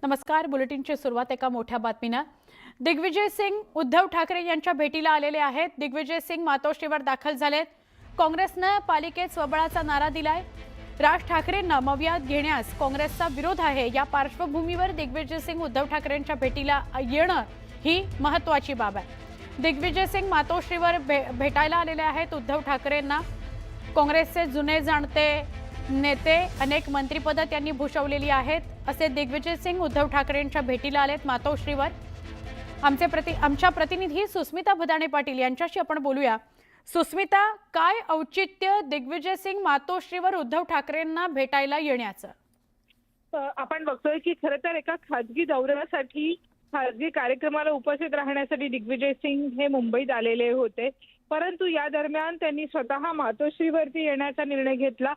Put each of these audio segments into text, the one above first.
नमस्कार। बुलेटिनची सुरुवात एका मोठ्या बातमीने। दिग्विजय सिंग उद्धव ठाकरे यांच्या भेटीला आलेले आहेत। दिग्विजय सिंग मातोश्रीवर दाखल झालेत। काँग्रेसने पालिकेत स्वबळाचा नारा दिलाय। राज ठाकरेंना मवियात घेण्यास काँग्रेसचा विरोध आहे। या पार्श्वभूमीवर दिग्विजय सिंग उद्धव ठाकरेंच्या भेटीला येणं ही महत्त्वाची बाब आहे। दिग्विजय सिंग मातोश्रीवर भेटायला आलेले आहेत उद्धव ठाकरेंना। काँग्रेसचे जुने जाणते नेते अनेक मंत्रिपद त्यांनी भूषवलेली आहेत। असे दिग्विजय सिंग उद्धव ठाकरेंच्या भेटीला आलेत मातोश्रीवर। आमच्या प्रतिनिधी सुस्मिता भदाणे पाटील यांच्याशी आपण बोलूया। सुस्मिता, काय औचित्य दिग्विजय सिंग मातोश्रीवर उद्धव ठाकरेंना भेटायला येण्याचं? आपण बघतोय की खरं तर एका खासगी दौऱ्यासाठी, खासगी कार्यक्रमाला उपस्थित राहण्यासाठी दिग्विजय सिंग हे मुंबईत आलेले होते। परंतु या दरम्यान त्यांनी स्वतः मातोश्रीवरती येण्याचा निर्णय घेतला।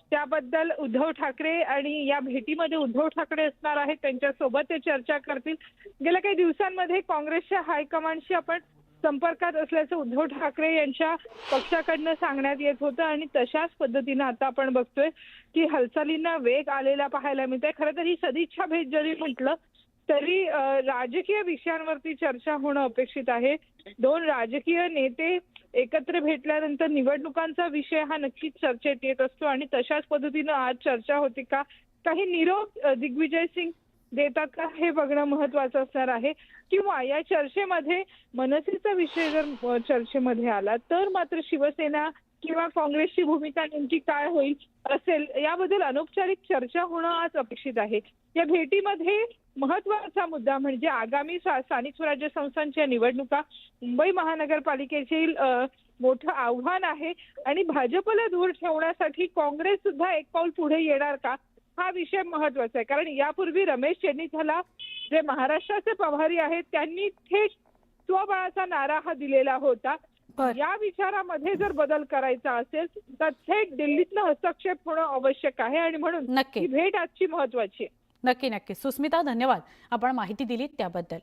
त्याबद्दल उद्धव ठाकरे आणि या भेटीमध्ये उद्धव ठाकरे असणार आहेत, त्यांच्यासोबत ते चर्चा करतील। गेल्या काही दिवसांमध्ये काँग्रेसच्या हायकमांडशी आपण संपर्कात असल्याचं उद्धव ठाकरे यांच्या पक्षाकडनं सांगण्यात येत होतं आणि तशाच पद्धतीनं आता आपण बघतोय की हालचालींना वेग आलेला पाहायला मिळतोय। खरं तर ही सदिच्छा भेट जरी म्हटलं तरी राजकीय विषयांवरती चर्चा होणं अपेक्षित आहे। दोन राजकीय नेते एकत्र भेटल्यानंतर निवडणुकांचा विषय हा नक्कीच चर्चेत येत असतो आणि तशाच पद्धतीनं आज चर्चा होती का, काही निरोप दिग्विजय सिंग देतात का हे बघणं महत्त्वाचं असणार आहे। किंवा या चर्चेमध्ये मनसेचा विषय जर चर्चेमध्ये आला तर मात्र शिवसेना किंवा काँग्रेसची भूमिका नेमकी काय होईल असेल याबद्दल अनौपचारिक चर्चा होणं आज अपेक्षित आहे। या भेटीमध्ये महत्त्वाचा मुद्दा म्हणजे आगामी स्थानिक स्वराज्य संस्थांच्या निवडणुका, मुंबई महानगरपालिकेतील मोठं आव्हान आहे आणि भाजपला दूर ठेवण्यासाठी काँग्रेस सुद्धा एक पाऊल पुढे येणार का, हा विषय महत्त्वाचा आहे। कारण यापूर्वी रमेश चेन्नीथला जे महाराष्ट्राचे प्रभारी आहेत त्यांनी थेट स्वबळाचा नारा हा दिलेला होता। या विचारामध्ये जर बदल करायचा असेल तर थेट दिल्लीतनं हस्तक्षेप होणं आवश्यक आहे आणि म्हणून ही भेट आजची महत्त्वाची आहे। नक्की सुस्मिता, धन्यवाद, आपण माहिती दिलीत त्याबद्दल।